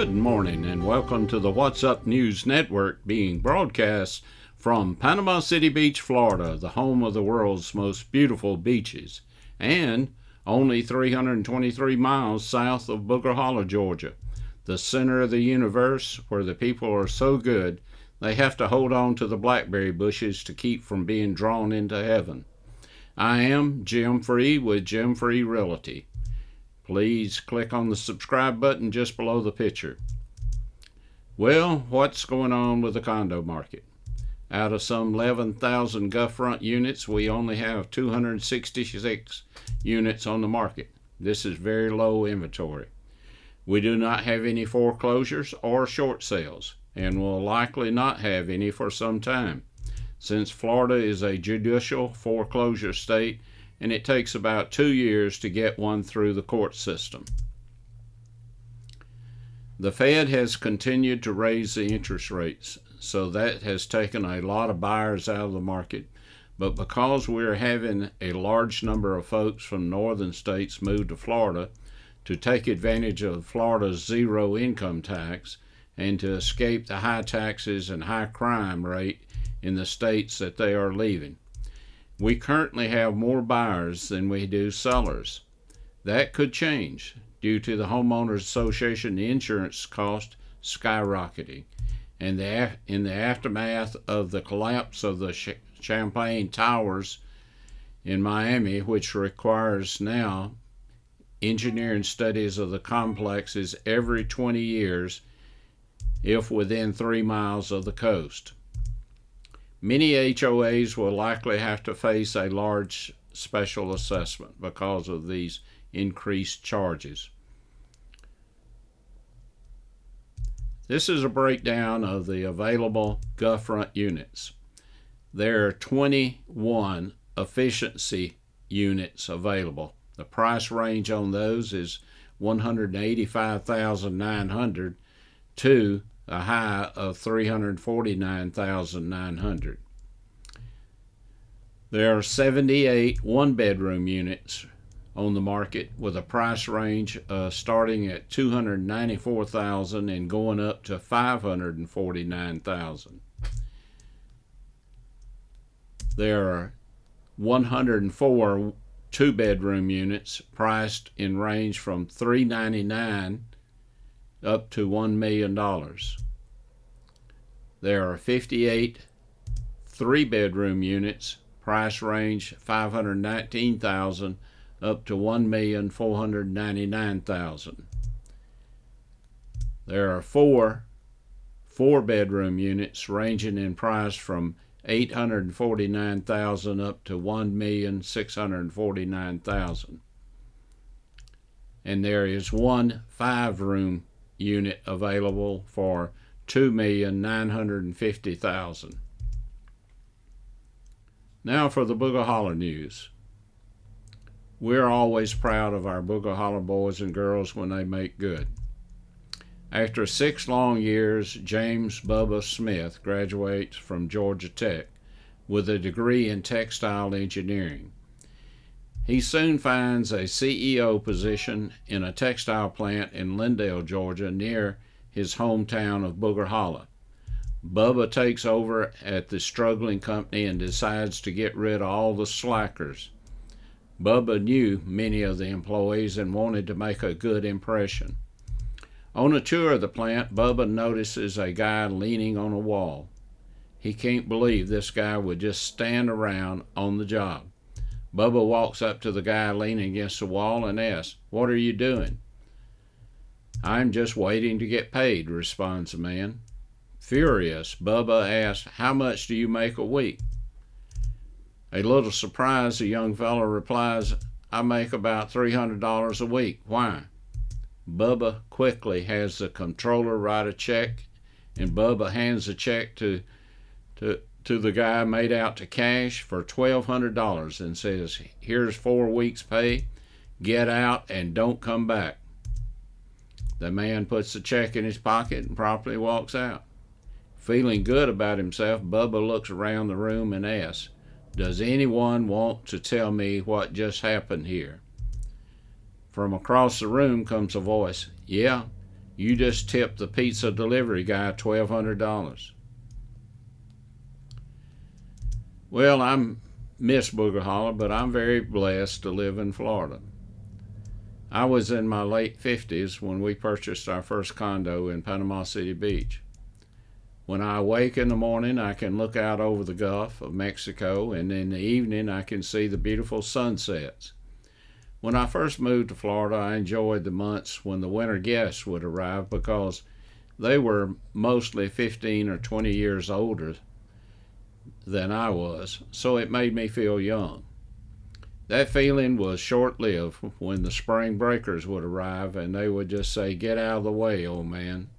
Good morning and welcome to the What's Up News Network, being broadcast from Panama City Beach, Florida, the home of the world's most beautiful beaches, and only 323 miles south of Booger Hollow, Georgia, the center of the universe where the people are so good they have to hold on to the blackberry bushes to keep from being drawn into heaven. I am Jim Free with Jim Free Realty. Please click on the subscribe button just below the picture. Well, what's going on with the condo market? Out of some 11,000 GovFront units, we only have 266 units on the market. This is very low inventory. We do not have any foreclosures or short sales, and will likely not have any for some time, since Florida is a judicial foreclosure state and it takes about 2 years to get one through the court system. The Fed has continued to raise the interest rates, so that has taken a lot of buyers out of the market. But because we're having a large number of folks from northern states move to Florida to take advantage of Florida's zero income tax and to escape the high taxes and high crime rate in the states that they are leaving, we currently have more buyers than we do sellers. That could change due to the Homeowners Association insurance cost skyrocketing, and in the aftermath of the collapse of the Champaign Towers in Miami, which requires now engineering studies of the complexes every 20 years if within 3 miles of the coast. Many HOAs will likely have to face a large special assessment because of these increased charges. This is a breakdown of the available GovFront units. There are 21 efficiency units available. The price range on those is $185,900 to a high of $349,900. There are 78 one-bedroom units on the market with a price range starting at $294,000 and going up to $549,000. There are 104 two-bedroom units priced in range from $399,000 up to $1 million. There are 58 three-bedroom units, price range $519,000 up to $1,499,000. There are 4 four-bedroom units ranging in price from $849,000 up to $1,649,000. And there is 1 5-room unit available for $2,950,000. Now for the Booger Hollow news. We're always proud of our Booger Hollow boys and girls when they make good. After 6 long years, James Bubba Smith graduates from Georgia Tech with a degree in textile engineering. He soon finds a CEO position in a textile plant in Lindale, Georgia, near his hometown of Booger Hollow. Bubba takes over at the struggling company and decides to get rid of all the slackers. Bubba knew many of the employees and wanted to make a good impression. On a tour of the plant, Bubba notices a guy leaning on a wall. He can't believe this guy would just stand around on the job. Bubba walks up to the guy leaning against the wall and asks, "What are you doing?" "I'm just waiting to get paid," responds the man. Furious, Bubba asks, "How much do you make a week?" A little surprised, the young fellow replies, "I make about $300 a week. Why?" Bubba quickly has the controller write a check, and Bubba hands the check to the guy made out to cash for $1,200 and says, "Here's 4 weeks' pay. Get out and don't come back." The man puts the check in his pocket and promptly walks out. Feeling good about himself, Bubba looks around the room and asks, "Does anyone want to tell me what just happened here?" From across the room comes a voice, "Yeah, You just tipped the pizza delivery guy $1,200. Well, I'm miss Booger Hollow, but I'm very blessed to live in Florida. I was in my late 50s when we purchased our first condo in Panama City Beach. When I awake in the morning, I can look out over the Gulf of Mexico, and in the evening, I can see the beautiful sunsets. When I first moved to Florida, I enjoyed the months when the winter guests would arrive because they were mostly 15 or 20 years older than I was, so it made me feel young. That feeling was short-lived when the spring breakers would arrive and they would just say, "Get out of the way, old man."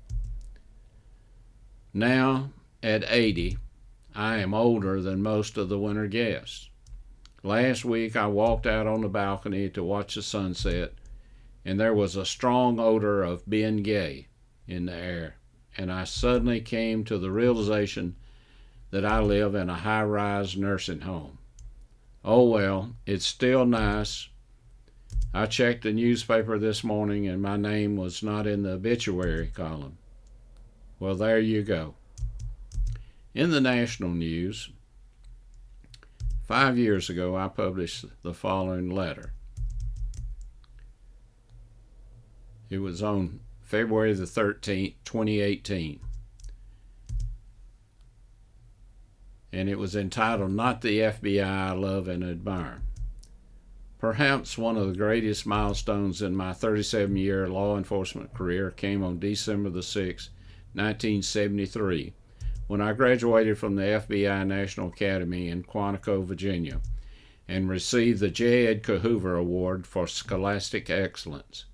Now, at 80, I am older than most of the winter guests. Last week, I walked out on the balcony to watch the sunset, and there was a strong odor of Bengay in the air, and I suddenly came to the realization that I live in a high-rise nursing home. Oh well, it's still nice. I checked the newspaper this morning and my name was not in the obituary column. Well, there you go. In the national news, 5 years ago I published the following letter. It was on February the 13th, 2018. And it was entitled, "Not the FBI I Love and Admire." Perhaps one of the greatest milestones in my 37-year law enforcement career came on December the 6th, 1973, when I graduated from the FBI National Academy in Quantico, Virginia, and received the J. Edgar Hoover Award for Scholastic Excellence.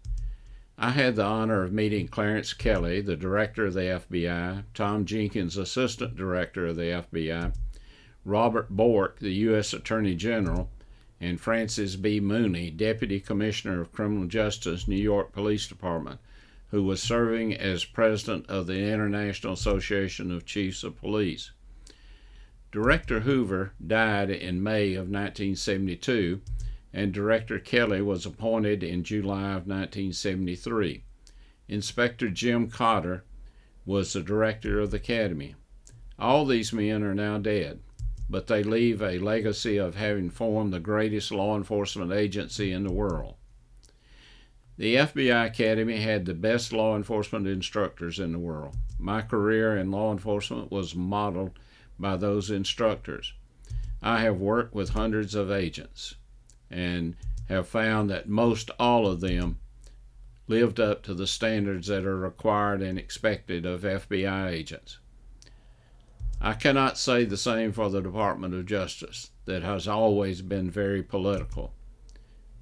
I had the honor of meeting Clarence Kelly, the director of the FBI, Tom Jenkins, assistant director of the FBI, Robert Bork, the U.S. Attorney General, and Francis B. Mooney, Deputy Commissioner of Criminal Justice, New York Police Department, who was serving as president of the International Association of Chiefs of Police. Director Hoover died in May of 1972, and Director Kelly was appointed in July of 1973. Inspector Jim Cotter was the director of the Academy. All these men are now dead, but they leave a legacy of having formed the greatest law enforcement agency in the world. The FBI Academy had the best law enforcement instructors in the world. My career in law enforcement was modeled by those instructors. I have worked with hundreds of agents and have found that most all of them lived up to the standards that are required and expected of FBI agents. I cannot say the same for the Department of Justice, that has always been very political.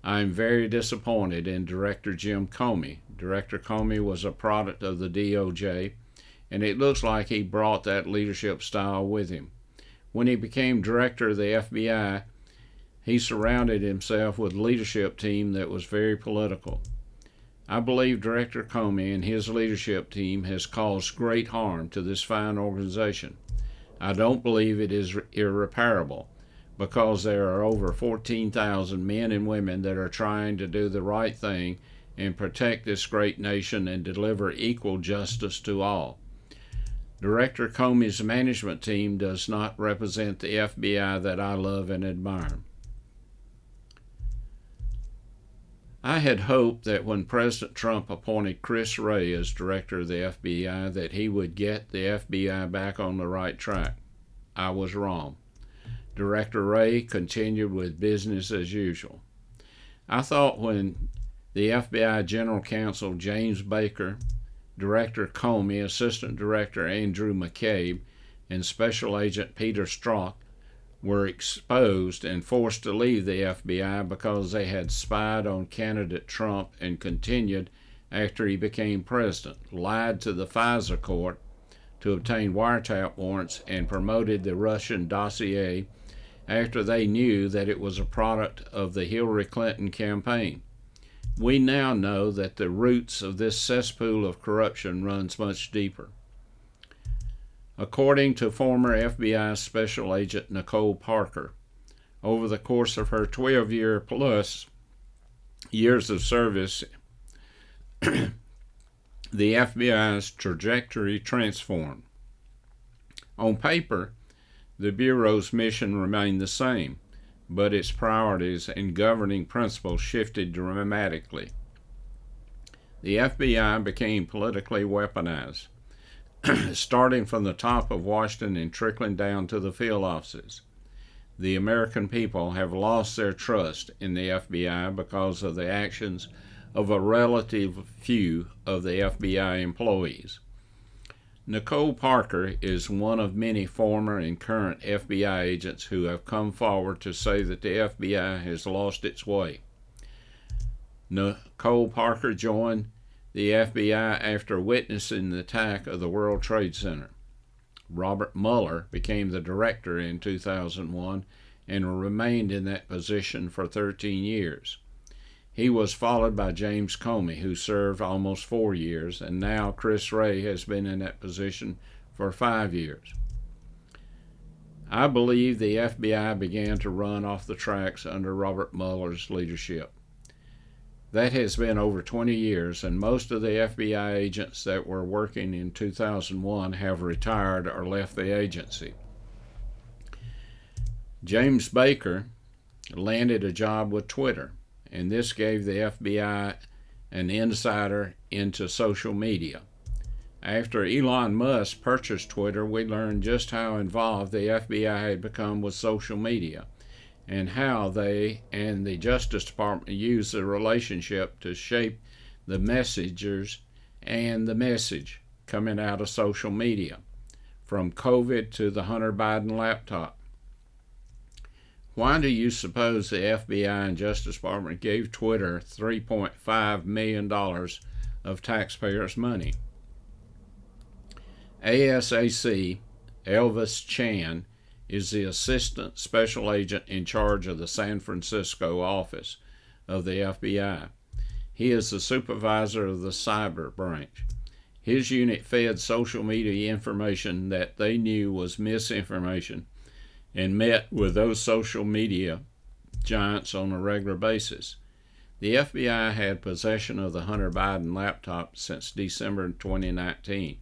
I am very disappointed in Director Jim Comey. Director Comey was a product of the DOJ, and it looks like he brought that leadership style with him. When he became director of the FBI, he surrounded himself with a leadership team that was very political. I believe Director Comey and his leadership team has caused great harm to this fine organization. I don't believe it is irreparable, because there are over 14,000 men and women that are trying to do the right thing and protect this great nation and deliver equal justice to all. Director Comey's management team does not represent the FBI that I love and admire. I had hoped that when President Trump appointed Chris Wray as director of the FBI, that he would get the FBI back on the right track. I was wrong. Director Wray continued with business as usual. I thought when the FBI General Counsel James Baker, Director Comey, Assistant Director Andrew McCabe, and Special Agent Peter Strzok were exposed and forced to leave the FBI because they had spied on candidate Trump and continued after he became president, lied to the FISA court to obtain wiretap warrants, and promoted the Russian dossier after they knew that it was a product of the Hillary Clinton campaign. We now know that the roots of this cesspool of corruption runs much deeper. According to former FBI Special Agent Nicole Parker, over the course of her 12-year-plus years of service the FBI's trajectory transformed. On paper, the Bureau's mission remained the same, but its priorities and governing principles shifted dramatically. The FBI became politically weaponized, starting from the top of Washington and trickling down to the field offices. The American people have lost their trust in the FBI because of the actions of a relative few of the FBI employees. Nicole Parker is one of many former and current FBI agents who have come forward to say that the FBI has lost its way. Nicole Parker joined the FBI after witnessing the attack of the World Trade Center. Robert Mueller became the director in 2001 and remained in that position for 13 years. He was followed by James Comey, who served almost 4 years, and now Chris Wray has been in that position for 5 years. I believe the FBI began to run off the tracks under Robert Mueller's leadership. That has been over 20 years, and most of the FBI agents that were working in 2001 have retired or left the agency. James Baker landed a job with Twitter, and this gave the FBI an insider into social media. After Elon Musk purchased Twitter, we learned just how involved the FBI had become with social media and how they and the Justice Department used the relationship to shape the messengers and the message coming out of social media, from COVID to the Hunter Biden laptop. Why do you suppose the FBI and Justice Department gave Twitter $3.5 million of taxpayers' money? ASAC Elvis Chan is the Assistant Special Agent in charge of the San Francisco office of the FBI. He is the supervisor of the cyber branch. His unit fed social media information that they knew was misinformation and met with those social media giants on a regular basis. The FBI had possession of the Hunter Biden laptop since December 2019,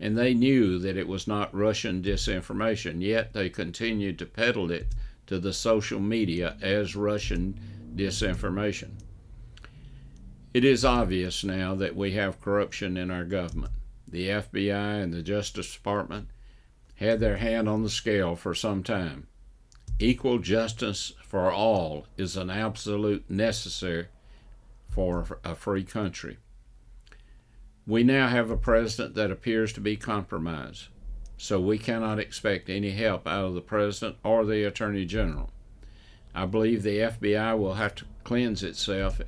and they knew that it was not Russian disinformation, yet they continued to peddle it to the social media as Russian disinformation. It is obvious now that we have corruption in our government. The FBI and the Justice Department had their hand on the scale for some time. Equal justice for all is an absolute necessary for a free country. We now have a president that appears to be compromised, so we cannot expect any help out of the president or the attorney general. I believe the FBI will have to cleanse itself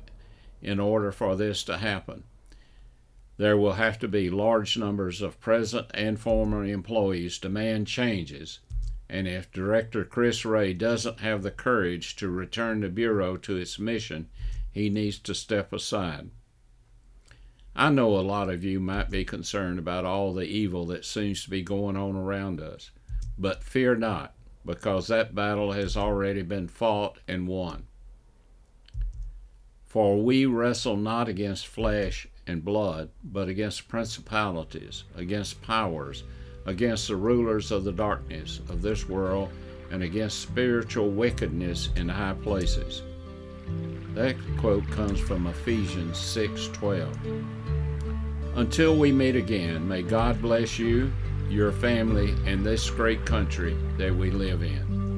in order for this to happen. There will have to be large numbers of present and former employees demand changes, and if Director Chris Wray doesn't have the courage to return the Bureau to its mission, he needs to step aside. I know a lot of you might be concerned about all the evil that seems to be going on around us, but fear not, because that battle has already been fought and won. For we wrestle not against flesh and blood, but against principalities, against powers, against the rulers of the darkness of this world, and against spiritual wickedness in high places. That quote comes from Ephesians 6:12. Until we meet again, may God bless you, your family, and this great country that we live in.